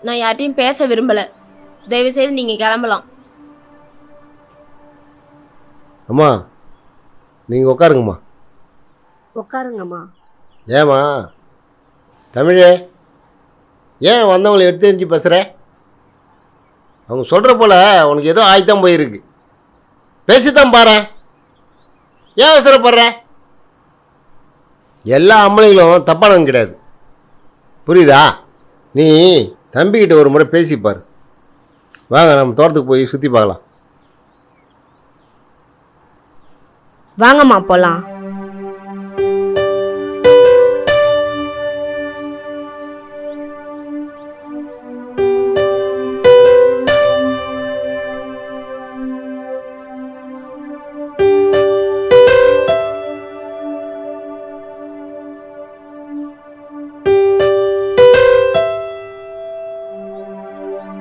நான் யார்ட்டையும் பேச விரும்பல. தயவு செய்து நீங்க கிளம்பலாம். அம்மா நீங்கள் உட்காருங்கம்மா. உட்காருங்கம்மா. ஏம்மா தமிழே, ஏன் வந்தவங்களை எடுத்து எரிஞ்சு பேசுகிற? அவங்க சொல்கிற போல் உனக்கு ஏதோ ஆய்த்தான் போயிருக்கு. பேசித்தான் பாரு. ஏன் அவசரப்படுற? எல்லா அம்மளைகளும் தப்பானவங்க கிடையாது, புரியுதா? நீ தம்பிக்கிட்ட ஒரு முறை பேசிப்பார். வாங்க நம்ம தோட்டத்துக்கு போய் சுற்றி பார்க்கலாம். வாங்கம்மா போலாம்.